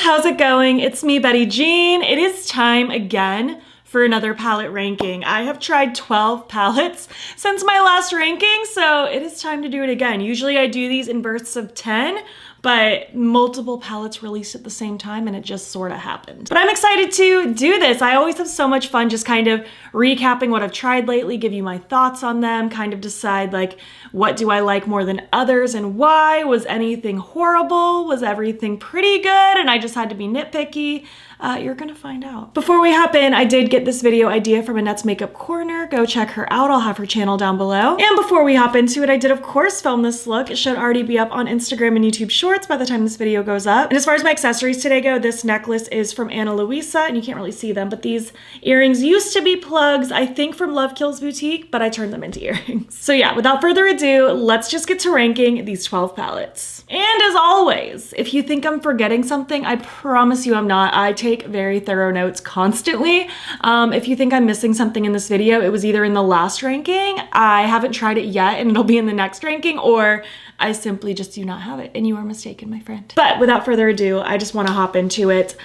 how's it going? It's me, Betty Jean. It is time again for another palette ranking. I have tried 12 palettes since my last ranking, so it is time to do it again. Usually I do these in bursts of 10, but multiple palettes released at the same time and it just sort of happened. But I'm excited to do this. I always have so much fun just kind of recapping what I've tried lately, give you my thoughts on them, kind of decide like, what do I like more than others and why? Was anything horrible? Was everything pretty good and I just had to be nitpicky? You're gonna find out. Before we hop in, I did get this video idea from Annette's Makeup Corner. Go check her out. I'll have her channel down below. And before we hop into it, I did of course film this look. It should already be up on Instagram and YouTube Shorts by the time this video goes up. And as far as my accessories today go, this necklace is from Ana Luisa, and you can't really see them, but these earrings used to be plugs, I think from Love Kills Boutique, but I turned them into earrings. So yeah, without further ado, let's just get to ranking these 12 palettes. And as always, if you think I'm forgetting something, I promise you I'm not. I take very thorough notes constantly. If you think I'm missing something in this video, it was either in the last ranking, I haven't tried it yet and it'll be in the next ranking, or I simply just do not have it, and you are mistaken, my friend. But without further ado, I just want to hop into it.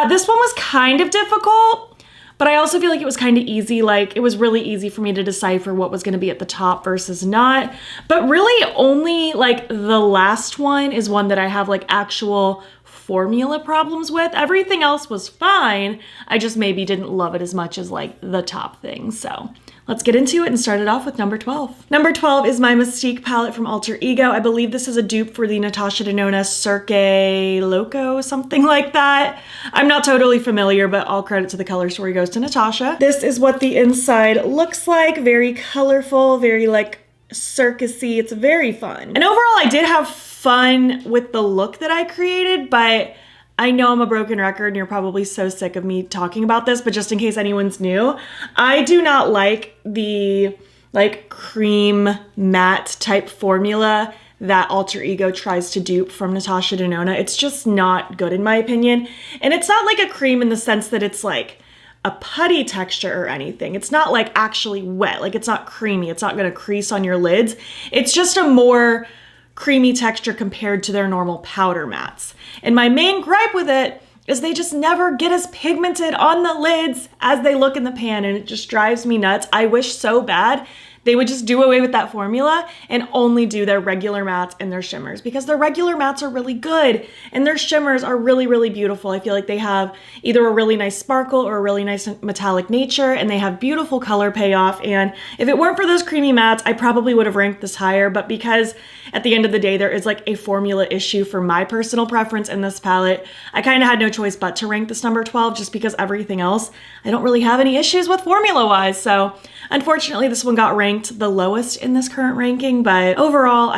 This one was kind of difficult, but I also feel like it was kind of easy. Like, it was really easy for me to decipher what was going to be at the top versus not. But really only like the last one is one that I have like actual formula problems with. Everything else was fine. I just maybe didn't love it as much as like the top thing. So let's get into it and start it off with number 12. Number 12 is my Mystique palette from Alter Ego. I believe this is a dupe for the Natasha Denona Cirque Loco, something like that. I'm not totally familiar, but all credit to the color story goes to Natasha. This is what the inside looks like. Very colorful, very like circusy. It's very fun. And overall, I did have fun with the look that I created, but I know I'm a broken record and you're probably so sick of me talking about this, but just in case anyone's new, I do not like the like cream matte type formula that Alter Ego tries to dupe from Natasha Denona. It's just not good in my opinion. And it's not like a cream in the sense that it's like a putty texture or anything. It's not like actually wet. Like, it's not creamy. It's not gonna crease on your lids. It's just a more creamy texture compared to their normal powder mattes. And my main gripe with it is they just never get as pigmented on the lids as they look in the pan, and it just drives me nuts. I wish so bad they would just do away with that formula and only do their regular mattes and their shimmers, because their regular mattes are really good and their shimmers are really, really beautiful. I feel like they have either a really nice sparkle or a really nice metallic nature, and they have beautiful color payoff. And if it weren't for those creamy mattes, I probably would have ranked this higher, but because at the end of the day, there is like a formula issue for my personal preference in this palette, I kind of had no choice but to rank this number 12, just because everything else, I don't really have any issues with formula-wise. So unfortunately, this one got ranked the lowest in this current ranking, but overall,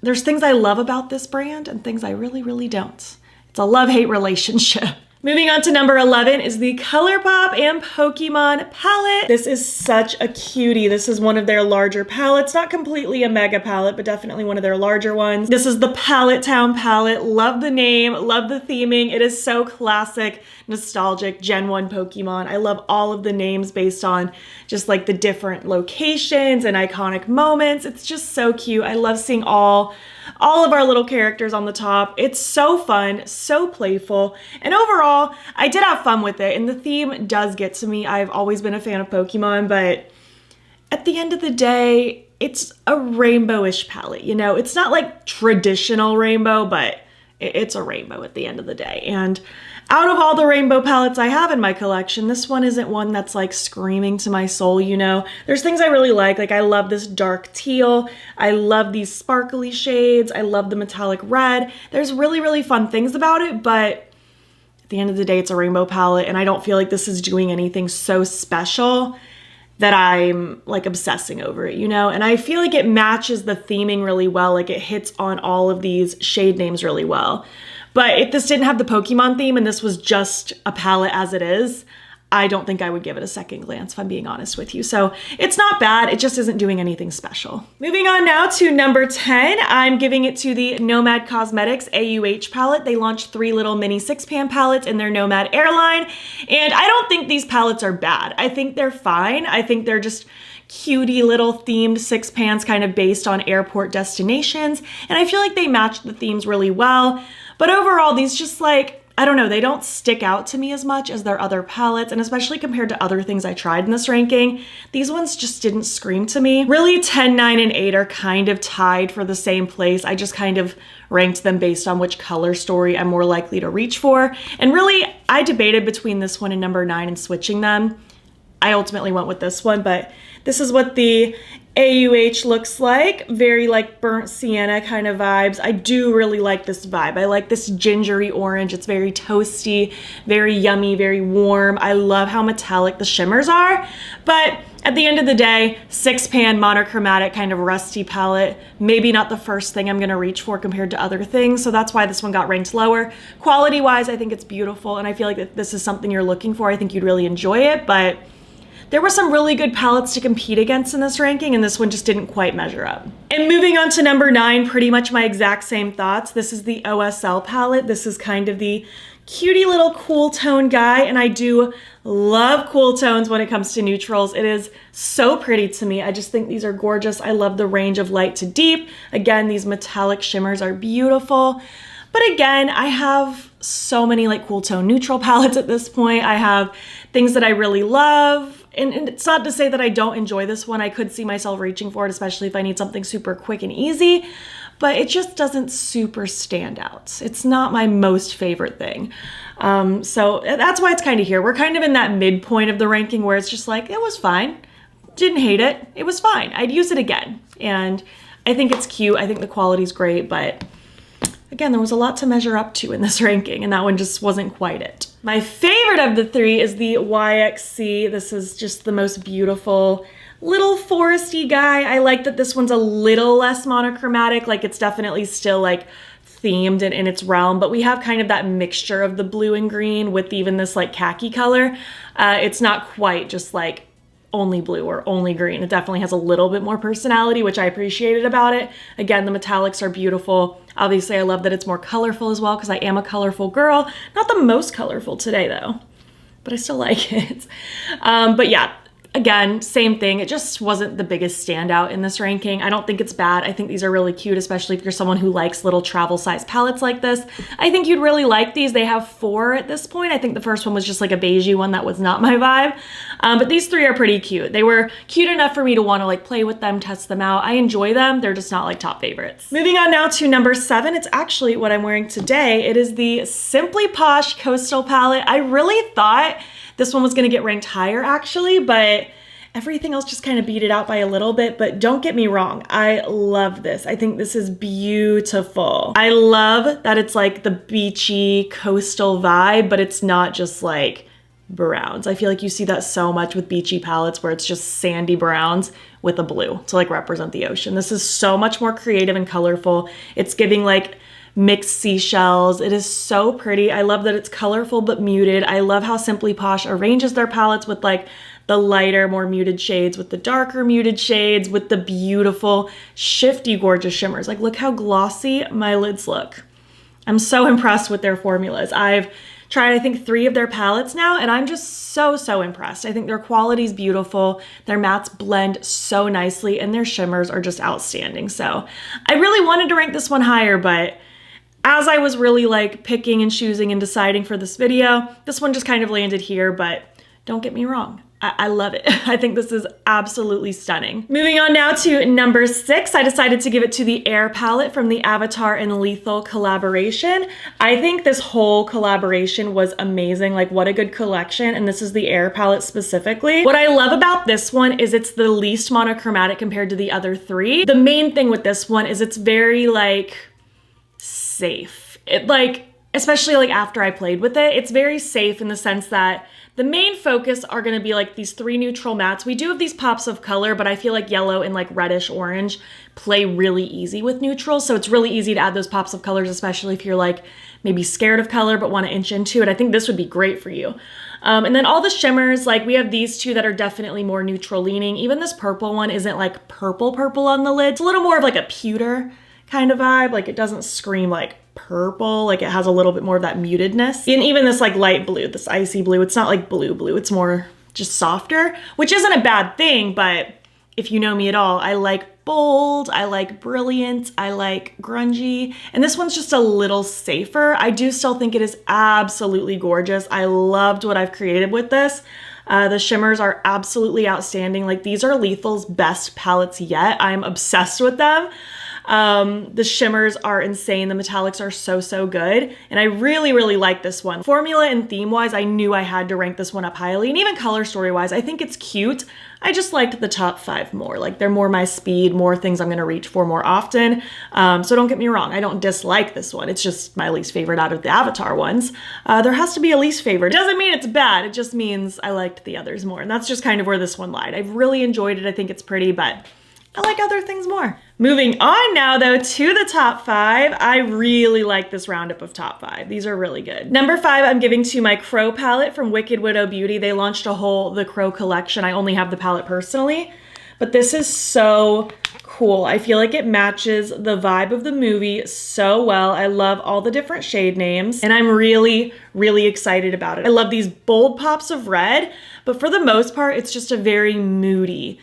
there's things I love about this brand and things I really, really don't. It's a love-hate relationship. Moving on to number 11 is the Colourpop and Pokemon palette. This is such a cutie. This is one of their larger palettes. Not completely a mega palette, but definitely one of their larger ones. This is the Palette Town palette. Love the name, love the theming. It is so classic, nostalgic, Gen 1 Pokemon. I love all of the names based on just like the different locations and iconic moments. It's just so cute. I love seeing all of our little characters on the top. It's so fun, so playful, and overall, I did have fun with it, and the theme does get to me. I've always been a fan of Pokemon, but at the end of the day, it's a rainbowish palette, you know? It's not like traditional rainbow, but it's a rainbow at the end of the day. And out of all the rainbow palettes I have in my collection, this one isn't one that's like screaming to my soul, you know? There's things I really like I love this dark teal, I love these sparkly shades, I love the metallic red. There's really, really fun things about it, but at the end of the day, it's a rainbow palette, and I don't feel like this is doing anything so special that I'm like obsessing over it, you know? And I feel like it matches the theming really well. Like, it hits on all of these shade names really well. But if this didn't have the Pokemon theme and this was just a palette as it is, I don't think I would give it a second glance, if I'm being honest with you. So it's not bad, it just isn't doing anything special. Moving on now to number 10, I'm giving it to the Nomad Cosmetics AUH palette. They launched 3 little mini 6-pan palettes in their Nomad Airline, and I don't think these palettes are bad. I think they're fine. I think they're just cutie little themed 6-pans kind of based on airport destinations, and I feel like they match the themes really well. But overall, these just like, I don't know, they don't stick out to me as much as their other palettes, and especially compared to other things I tried in this ranking, these ones just didn't scream to me. Really, 10, 9, and 8 are kind of tied for the same place. I just kind of ranked them based on which color story I'm more likely to reach for. And really, I debated between this one and number 9 and switching them. I ultimately went with this one, but this is what the AUH looks like. Very like burnt sienna kind of vibes. I do really like this vibe. I like this gingery orange. It's very toasty, very yummy, very warm. I love how metallic the shimmers are, but at the end of the day, 6-pan monochromatic kind of rusty palette, maybe not the first thing I'm gonna reach for compared to other things, so that's why this one got ranked lower. Quality-wise, I think it's beautiful, and I feel like if this is something you're looking for, I think you'd really enjoy it, but there were some really good palettes to compete against in this ranking, and this one just didn't quite measure up. And moving on to number 9, pretty much my exact same thoughts. This is the OSL palette. This is kind of the cutie little cool tone guy, and I do love cool tones when it comes to neutrals. It is so pretty to me. I just think these are gorgeous. I love the range of light to deep. Again, these metallic shimmers are beautiful. But again, I have so many like cool tone neutral palettes at this point. I have things that I really love. And it's not to say that I don't enjoy this one. I could see myself reaching for it, especially if I need something super quick and easy, but it just doesn't super stand out. It's not my most favorite thing. So that's why it's kind of here. We're kind of in that midpoint of the ranking where it's just like, it was fine. Didn't hate it. It was fine. I'd use it again. And I think it's cute. I think the quality's great, but again, there was a lot to measure up to in this ranking, and that one just wasn't quite it. My favorite of the 3 is the YXC. This is just the most beautiful little foresty guy. I like that this one's a little less monochromatic. Like, it's definitely still like themed and in its realm, but we have kind of that mixture of the blue and green with even this like khaki color. It's not quite just like only blue or only green. It definitely has a little bit more personality, which I appreciated about it. Again, the metallics are beautiful. Obviously, I love that it's more colorful as well because I am a colorful girl. Not the most colorful today though, but I still like it. But yeah, again, same thing. It just wasn't the biggest standout in this ranking. I don't think it's bad. I think these are really cute, especially if you're someone who likes little travel size palettes like this. I think you'd really like these. They have 4 at this point. I think the first one was just like a beigey one that was not my vibe. But these 3 are pretty cute. They were cute enough for me to want to like play with them, test them out. I enjoy them. They're just not like top favorites. Moving on now to number 7. It's actually what I'm wearing today. It is the Simply Posh Coastal palette. I really thought this one was going to get ranked higher actually, but everything else just kind of beat it out by a little bit. But don't get me wrong, I love this. I think this is beautiful. I love that it's like the beachy coastal vibe, but it's not just like browns. I feel like you see that so much with beachy palettes where it's just sandy browns with a blue to like represent the ocean. This is so much more creative and colorful. It's giving like mixed seashells. It is so pretty. I love that it's colorful but muted. I love how Simply Posh arranges their palettes with like the lighter, more muted shades with the darker muted shades with the beautiful, shifty, gorgeous shimmers. Like, look how glossy my lids look. I'm so impressed with their formulas. I've tried, I think, 3 of their palettes now, and I'm just so impressed. I think their quality is beautiful. Their mattes blend so nicely, and their shimmers are just outstanding. So I really wanted to rank this one higher, but as I was really like picking and choosing and deciding for this video, this one just kind of landed here, but don't get me wrong. I love it. I think this is absolutely stunning. Moving on now to number 6, I decided to give it to the Air palette from the Avatar and Lethal collaboration. I think this whole collaboration was amazing. Like, what a good collection. And this is the Air palette specifically. What I love about this one is it's the least monochromatic compared to the other 3. The main thing with this one is it's very like safe. It like, especially like after I played with it, it's very safe in the sense that the main focus are going to be like these 3 neutral mattes. We do have these pops of color, but I feel like yellow and like reddish orange play really easy with neutrals. So it's really easy to add those pops of colors, especially if you're like maybe scared of color but want to inch into it. I think this would be great for you. And then all the shimmers, like we have these 2 that are definitely more neutral leaning. Even this purple one isn't like purple on the lid. It's a little more of like a pewter kind of vibe. Like, it doesn't scream like purple, like it has a little bit more of that mutedness. And even this like light blue, this icy blue, it's not like blue, it's more just softer, which isn't a bad thing, but if you know me at all, I like bold, I like brilliant, I like grungy, and this one's just a little safer. I do still think it is absolutely gorgeous. I loved what I've created with this. The shimmers are absolutely outstanding. Like, these are Lethal's best palettes yet. I'm obsessed with them. The shimmers are insane. The metallics are so, so good. And I really, really like this one. Formula and theme-wise, I knew I had to rank this one up highly. And even color story-wise, I think it's cute. I just liked the top 5 more. Like, they're more my speed, more things I'm gonna reach for more often. So don't get me wrong, I don't dislike this one. It's just my least favorite out of the Avatar ones. There has to be a least favorite. It doesn't mean it's bad, it just means I liked the others more. And that's just kind of where this one lied. I've really enjoyed it. I think it's pretty, but I like other things more. Moving on now though to the top 5. I really like this roundup of top 5. These are really good. Number 5, I'm giving to my Crow palette from Wicked Widow Beauty. They launched the Crow collection. I only have the palette personally, but this is so cool. I feel like it matches the vibe of the movie so well. I love all the different shade names and I'm really, really excited about it. I love these bold pops of red, but for the most part, it's just a very moody,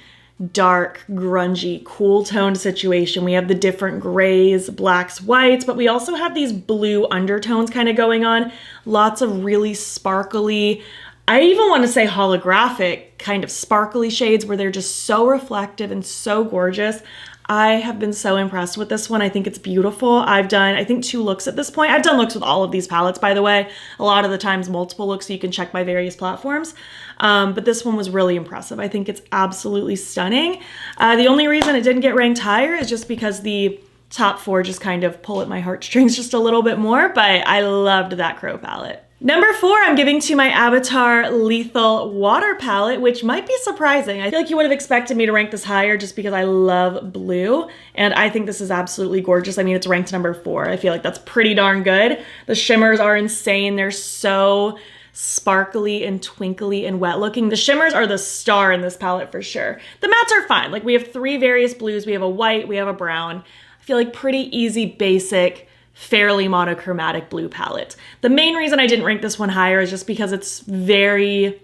dark, grungy, cool toned situation. We have the different grays, blacks, whites, but we also have these blue undertones kind of going on. Lots of really sparkly, I even want to say holographic kind of sparkly shades where they're just so reflective and so gorgeous. I have been so impressed with this one. I think it's beautiful. I've done, I think, 2 looks at this point. I've done looks with all of these palettes, by the way. A lot of the times multiple looks, so you can check my various platforms. But this one was really impressive. I think it's absolutely stunning. The only reason it didn't get ranked higher is just because the top 4 just kind of pull at my heartstrings just a little bit more, but I loved that Crow palette. Number 4, I'm giving to my Avatar Lethal Water palette, which might be surprising. I feel like you would have expected me to rank this higher just because I love blue, and I think this is absolutely gorgeous. I mean, it's ranked number 4. I feel like that's pretty darn good. The shimmers are insane. They're so sparkly and twinkly and wet looking. The shimmers are the star in this palette for sure. The mattes are fine. Like, we have 3 various blues. We have a white, we have a brown. I feel like pretty easy, basic, fairly monochromatic blue palette. The main reason I didn't rank this one higher is just because it's very,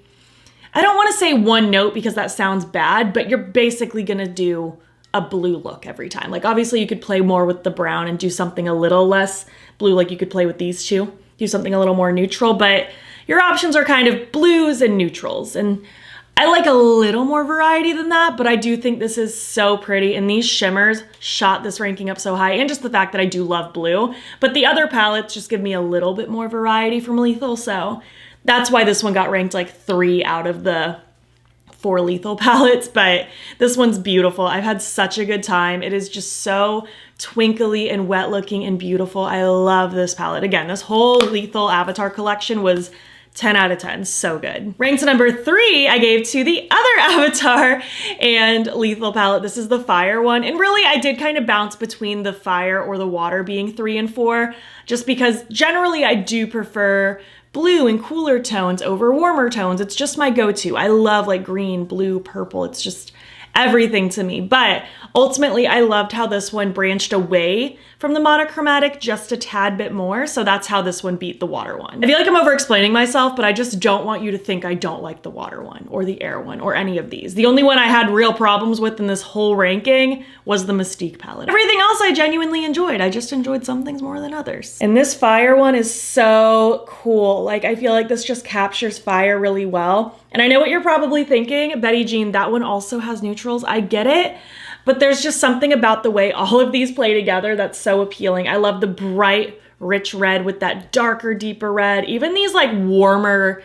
I don't want to say one note because that sounds bad, but you're basically gonna do a blue look every time. Like, obviously you could play more with the brown and do something a little less blue, like you could play with these 2, do something a little more neutral, but your options are kind of blues and neutrals. And I like a little more variety than that, but I do think this is so pretty, and these shimmers shot this ranking up so high, and just the fact that I do love blue. But the other palettes just give me a little bit more variety from Lethal, so that's why this one got ranked like 3 out of the 4 Lethal palettes, but this one's beautiful. I've had such a good time. It is just so twinkly and wet looking and beautiful. I love this palette. Again, this whole Lethal Avatar collection was 10 out of 10, so good. Ranked number 3, I gave to the other Avatar and Lethal palette. This is the fire one. And really, I did kind of bounce between the fire or the water being 3 and 4, just because generally I do prefer blue and cooler tones over warmer tones. It's just my go-to. I love like green, blue, purple. It's just everything to me. But ultimately, I loved how this one branched away from the monochromatic just a tad bit more. So that's how this one beat the water one. I feel like I'm over explaining myself, but I just don't want you to think I don't like the water one or the air one or any of these. The only one I had real problems with in this whole ranking was the Mystique palette. Everything else I genuinely enjoyed. I just enjoyed some things more than others. And this fire one is so cool. Like, I feel like this just captures fire really well. And I know what you're probably thinking, Betty Jean, that one also has neutrals. I get it. But there's just something about the way all of these play together that's so appealing. I love the bright, rich red with that darker, deeper red. Even these like warmer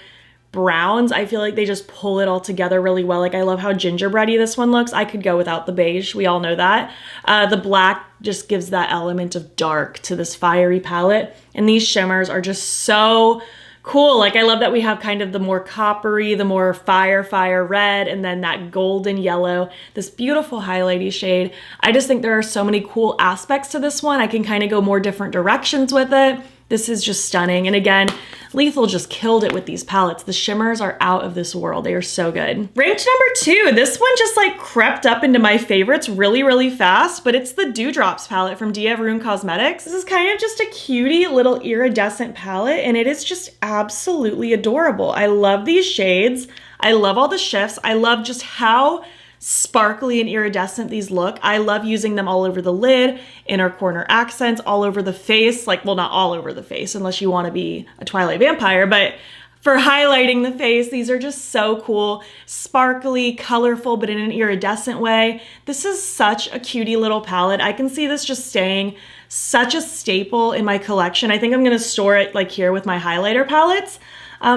browns, I feel like they just pull it all together really well. Like, I love how gingerbready this one looks. I could go without the beige. We all know that. The black just gives that element of dark to this fiery palette. And these shimmers are just so cool. Like, I love that we have kind of the more coppery, the more fire red, and then that golden yellow, this beautiful highlighty shade. I just think there are so many cool aspects to this one. I can kind of go more different directions with it. This is just stunning. And again, Lethal just killed it with these palettes. The shimmers are out of this world. They are so good. Ranked number 2, this one just like crept up into my favorites really, really fast, but it's the Dewdrops palette from Dede Cosmetics. This is kind of just a cutie little iridescent palette, and it is just absolutely adorable. I love these shades. I love all the shifts. I love just how sparkly and iridescent these look. I love using them all over the lid, inner corner accents, all over the face. Like, well, not all over the face unless you want to be a Twilight vampire, but for highlighting the face, these are just so cool, sparkly, colorful, but in an iridescent way. This is such a cutie little palette. I can see this just staying such a staple in my collection. I think I'm gonna store it like here with my highlighter palettes.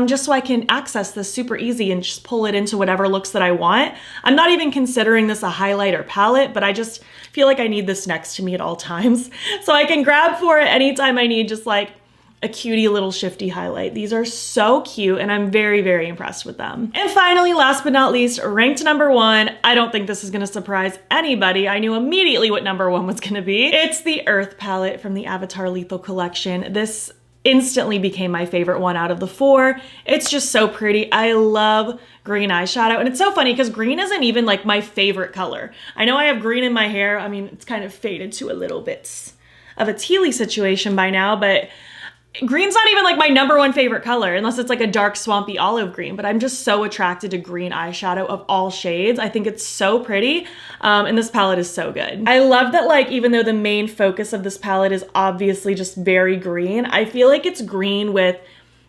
Just so I can access this super easy and just pull it into whatever looks that I want. I'm not even considering this a highlighter palette, but I just feel like I need this next to me at all times. So I can grab for it anytime I need just like a cutie little shifty highlight. These are so cute and I'm very, very impressed with them. And finally, last but not least, ranked number 1. I don't think this is gonna surprise anybody. I knew immediately what number 1 was gonna be. It's the Earth palette from the Avatar Lethal collection. This instantly became my favorite one out of the 4. It's just so pretty. I love green eyeshadow. And it's so funny because green isn't even like my favorite color. I know I have green in my hair. I mean, it's kind of faded to a little bit of a tealy situation by now, but green's not even like my number 1 favorite color unless it's like a dark swampy olive green, but I'm just so attracted to green eyeshadow of all shades. I think it's so pretty and this palette is so good. I love that like even though the main focus of this palette is obviously just very green, I feel like it's green with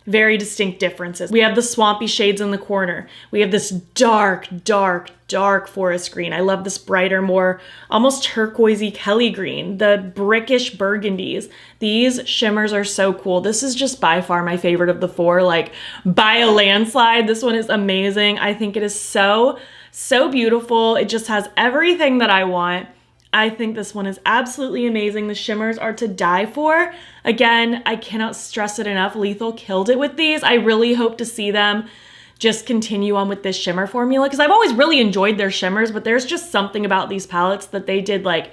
very distinct differences. We have the swampy shades in the corner. We have this dark, dark, dark forest green. I love this brighter, more almost turquoisey Kelly green, the brickish burgundies. These shimmers are so cool. This is just by far my favorite of the 4, like by a landslide. This one is amazing. I think it is so, so beautiful. It just has everything that I want. I think this one is absolutely amazing. The shimmers are to die for. Again, I cannot stress it enough. Lethal killed it with these. I really hope to see them just continue on with this shimmer formula because I've always really enjoyed their shimmers, but there's just something about these palettes that they did like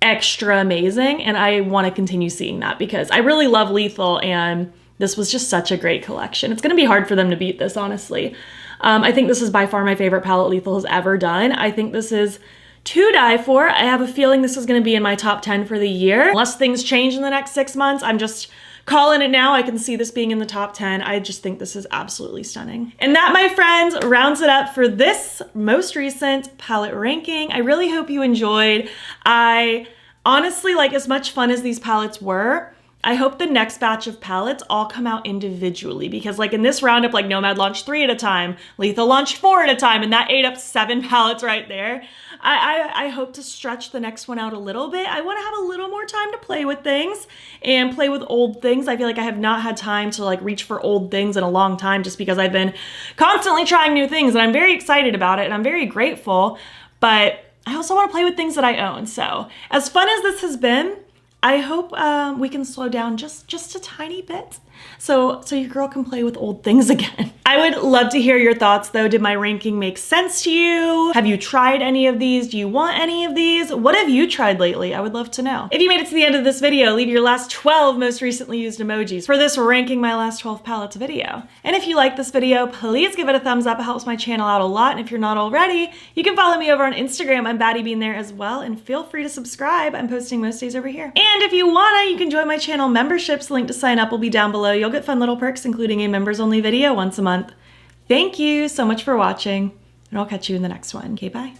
extra amazing, and I want to continue seeing that because I really love Lethal and this was just such a great collection. It's going to be hard for them to beat this, honestly. I think this is by far my favorite palette Lethal has ever done. I think this is to die for. I have a feeling this is going to be in my top 10 for the year. Unless things change in the next 6 months, I'm just calling it now. I can see this being in the top 10. I just think this is absolutely stunning. And that, my friends, rounds it up for this most recent palette ranking. I really hope you enjoyed. I honestly, like, as much fun as these palettes were, I hope the next batch of palettes all come out individually because like in this roundup, like Nomad launched 3 at a time, Lethal launched 4 at a time, and that ate up 7 palettes right there. I hope to stretch the next one out a little bit. I want to have a little more time to play with things and play with old things. I feel like I have not had time to like reach for old things in a long time just because I've been constantly trying new things and I'm very excited about it and I'm very grateful, but I also want to play with things that I own. So as fun as this has been, I hope we can slow down just a tiny bit so your girl can play with old things again. I would love to hear your thoughts though. Did my ranking make sense to you? Have you tried any of these? Do you want any of these? What have you tried lately? I would love to know. If you made it to the end of this video, leave your last 12 most recently used emojis for this ranking my last 12 palettes video. And if you like this video, please give it a thumbs up. It helps my channel out a lot. And if you're not already, you can follow me over on Instagram. I'm BATTYBEAN there as well. And feel free to subscribe. I'm posting most days over here. And if you wanna, you can join my channel memberships. Link to sign up will be down below. You'll get fun little perks, including a members only video once a month. Thank you so much for watching, and I'll catch you in the next one. Okay, bye.